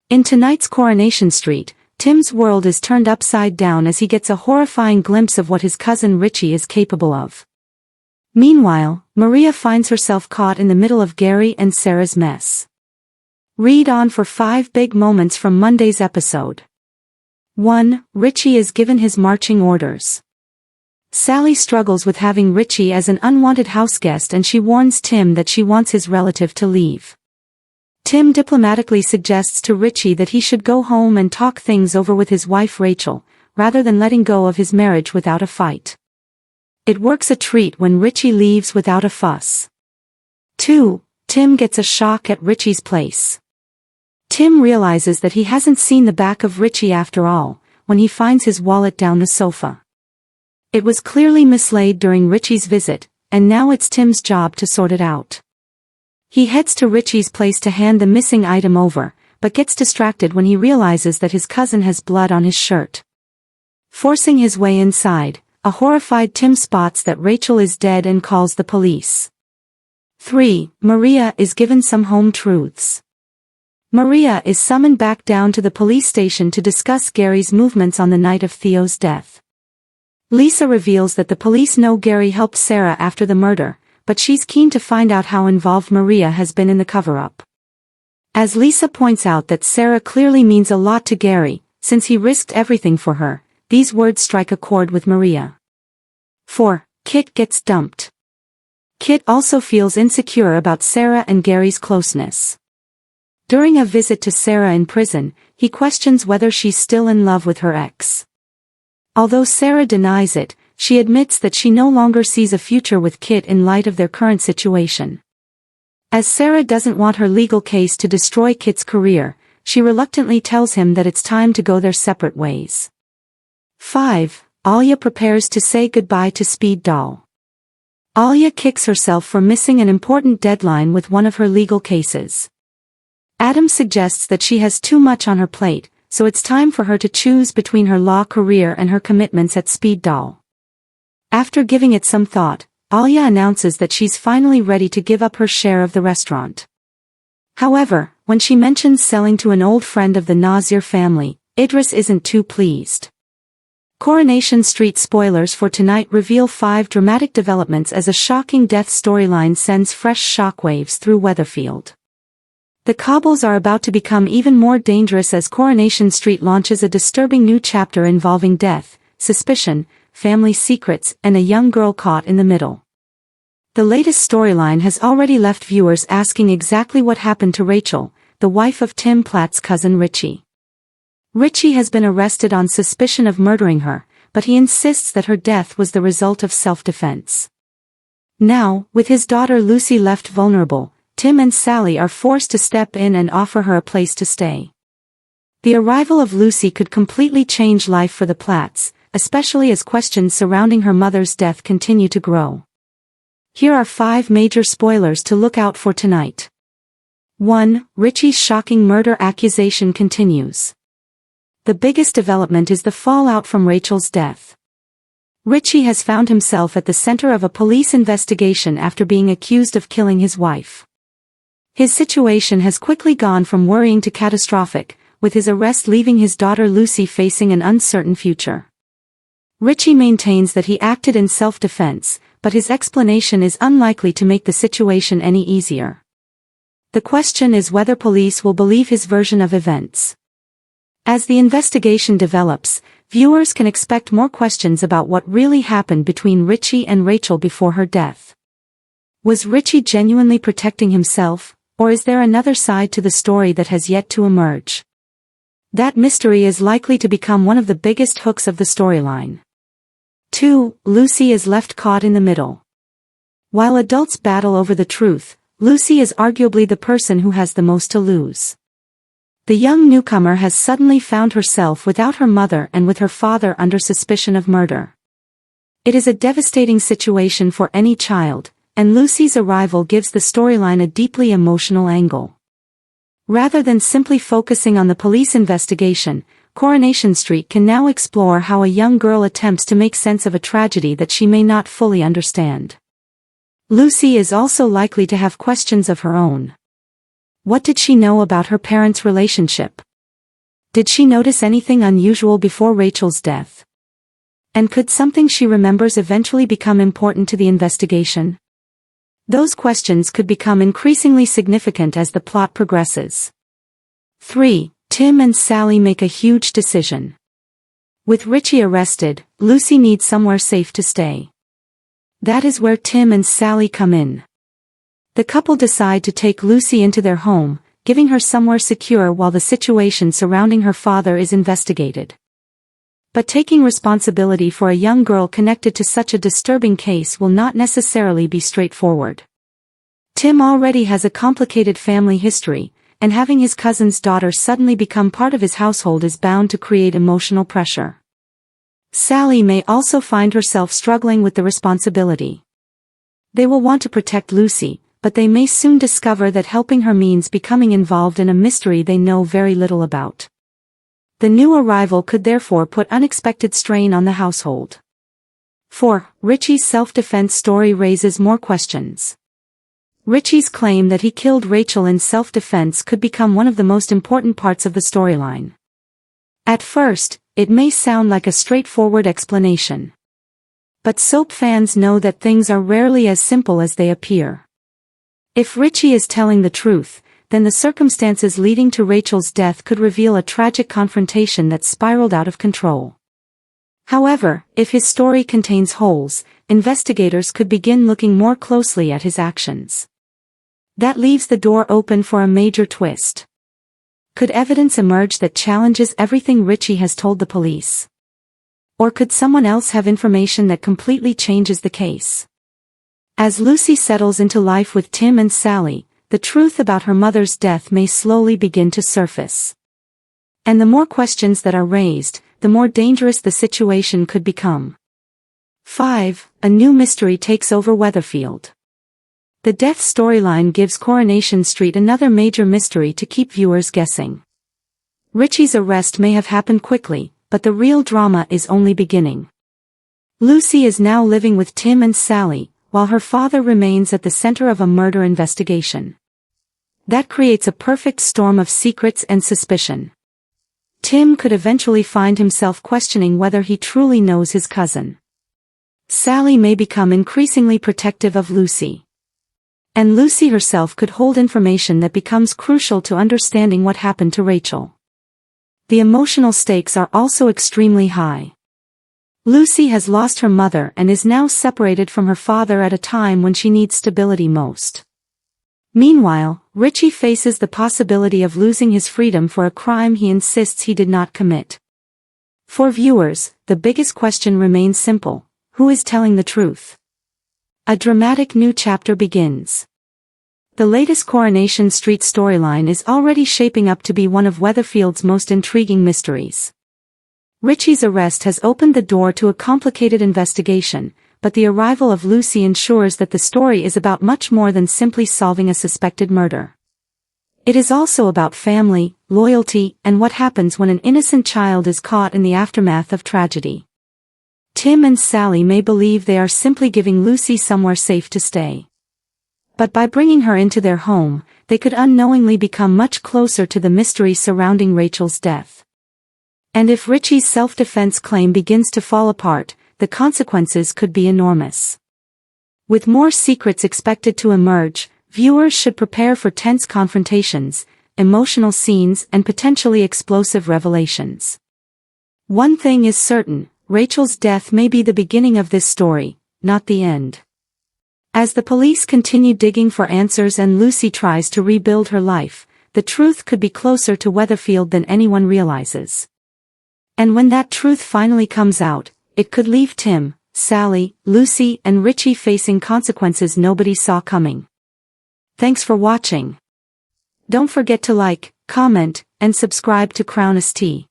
In tonight's Coronation Street, Tim's world is turned upside down as he gets a horrifying glimpse of what his cousin Richie is capable of. Meanwhile, Maria finds herself caught in the middle of Gary and Sarah's mess. Read on for 5 big moments from Monday's episode. 1. Richie is given his marching orders. Sally struggles with having Richie as an unwanted houseguest and she warns Tim that she wants his relative to leave. Tim diplomatically suggests to Richie that he should go home and talk things over with his wife Rachel, rather than letting go of his marriage without a fight. It works a treat when Richie leaves without a fuss. 2. Tim gets a shock at Richie's place. Tim realizes that he hasn't seen the back of Richie after all, when he finds his wallet down the sofa. It was clearly mislaid during Richie's visit, and now it's Tim's job to sort it out. He heads to Richie's place to hand the missing item over, but gets distracted when he realizes that his cousin has blood on his shirt. Forcing his way inside, a horrified Tim spots that Rachel is dead and calls the police. 3. Maria is given some home truths. Maria is summoned back down to the police station to discuss Gary's movements on the night of Theo's death. Lisa reveals that the police know Gary helped Sarah after the murder, but she's keen to find out how involved Maria has been in the cover-up. As Lisa points out that Sarah clearly means a lot to Gary, since he risked everything for her, these words strike a chord with Maria. 4. Kit gets dumped. Kit also feels insecure about Sarah and Gary's closeness. During a visit to Sarah in prison, he questions whether she's still in love with her ex. Although Sarah denies it, she admits that she no longer sees a future with Kit in light of their current situation. As Sarah doesn't want her legal case to destroy Kit's career, she reluctantly tells him that it's time to go their separate ways. 5. Alia prepares to say goodbye to Speed Doll. Alia kicks herself for missing an important deadline with one of her legal cases. Adam suggests that she has too much on her plate, so it's time for her to choose between her law career and her commitments at Speed Doll. After giving it some thought, Alia announces that she's finally ready to give up her share of the restaurant. However, when she mentions selling to an old friend of the Nazir family, Idris isn't too pleased. Coronation Street spoilers for tonight reveal 5 dramatic developments as a shocking death storyline sends fresh shockwaves through Weatherfield. The cobbles are about to become even more dangerous as Coronation Street launches a disturbing new chapter involving death, suspicion, family secrets, and a young girl caught in the middle. The latest storyline has already left viewers asking exactly what happened to Rachel, the wife of Tim Platt's cousin Richie. Richie has been arrested on suspicion of murdering her, but he insists that her death was the result of self-defense. Now, with his daughter Lucy left vulnerable, Tim and Sally are forced to step in and offer her a place to stay. The arrival of Lucy could completely change life for the Platts, especially as questions surrounding her mother's death continue to grow. Here are 5 major spoilers to look out for tonight. 1. Richie's shocking murder accusation continues. The biggest development is the fallout from Rachel's death. Richie has found himself at the center of a police investigation after being accused of killing his wife. His situation has quickly gone from worrying to catastrophic, with his arrest leaving his daughter Lucy facing an uncertain future. Richie maintains that he acted in self-defense, but his explanation is unlikely to make the situation any easier. The question is whether police will believe his version of events. As the investigation develops, viewers can expect more questions about what really happened between Richie and Rachel before her death. Was Richie genuinely protecting himself, or is there another side to the story that has yet to emerge? That mystery is likely to become one of the biggest hooks of the storyline. 2. Lucy is left caught in the middle. While adults battle over the truth, Lucy is arguably the person who has the most to lose. The young newcomer has suddenly found herself without her mother and with her father under suspicion of murder. It is a devastating situation for any child, and Lucy's arrival gives the storyline a deeply emotional angle. Rather than simply focusing on the police investigation, Coronation Street can now explore how a young girl attempts to make sense of a tragedy that she may not fully understand. Lucy is also likely to have questions of her own. What did she know about her parents' relationship? Did she notice anything unusual before Rachel's death? And could something she remembers eventually become important to the investigation? Those questions could become increasingly significant as the plot progresses. 3. Tim and Sally make a huge decision. With Richie arrested, Lucy needs somewhere safe to stay. That is where Tim and Sally come in. The couple decide to take Lucy into their home, giving her somewhere secure while the situation surrounding her father is investigated. But taking responsibility for a young girl connected to such a disturbing case will not necessarily be straightforward. Tim already has a complicated family history, and having his cousin's daughter suddenly become part of his household is bound to create emotional pressure. Sally may also find herself struggling with the responsibility. They will want to protect Lucy, but they may soon discover that helping her means becoming involved in a mystery they know very little about. The new arrival could therefore put unexpected strain on the household. 4. Richie's self-defense story raises more questions. Richie's claim that he killed Rachel in self-defense could become one of the most important parts of the storyline. At first, it may sound like a straightforward explanation. But soap fans know that things are rarely as simple as they appear. If Richie is telling the truth, then the circumstances leading to Rachel's death could reveal a tragic confrontation that spiraled out of control. However, if his story contains holes, investigators could begin looking more closely at his actions. That leaves the door open for a major twist. Could evidence emerge that challenges everything Richie has told the police? Or could someone else have information that completely changes the case? As Lucy settles into life with Tim and Sally, the truth about her mother's death may slowly begin to surface. And the more questions that are raised, the more dangerous the situation could become. 5. A new mystery takes over Weatherfield. The death storyline gives Coronation Street another major mystery to keep viewers guessing. Richie's arrest may have happened quickly, but the real drama is only beginning. Lucy is now living with Tim and Sally, while her father remains at the center of a murder investigation. That creates a perfect storm of secrets and suspicion. Tim could eventually find himself questioning whether he truly knows his cousin. Sally may become increasingly protective of Lucy. And Lucy herself could hold information that becomes crucial to understanding what happened to Rachel. The emotional stakes are also extremely high. Lucy has lost her mother and is now separated from her father at a time when she needs stability most. Meanwhile, Richie faces the possibility of losing his freedom for a crime he insists he did not commit. For viewers, the biggest question remains simple: who is telling the truth? A dramatic new chapter begins. The latest Coronation Street storyline is already shaping up to be one of Weatherfield's most intriguing mysteries. Richie's arrest has opened the door to a complicated investigation, but the arrival of Lucy ensures that the story is about much more than simply solving a suspected murder. It is also about family, loyalty, and what happens when an innocent child is caught in the aftermath of tragedy. Tim and Sally may believe they are simply giving Lucy somewhere safe to stay. But by bringing her into their home, they could unknowingly become much closer to the mystery surrounding Rachel's death. And if Richie's self-defense claim begins to fall apart, the consequences could be enormous. With more secrets expected to emerge, viewers should prepare for tense confrontations, emotional scenes, and potentially explosive revelations. One thing is certain: Rachel's death may be the beginning of this story, not the end. As the police continue digging for answers and Lucy tries to rebuild her life, the truth could be closer to Weatherfield than anyone realizes. And when that truth finally comes out, it could leave Tim, Sally, Lucy, and Richie facing consequences nobody saw coming. Thanks for watching. Don't forget to like, comment, and subscribe to Crown ST.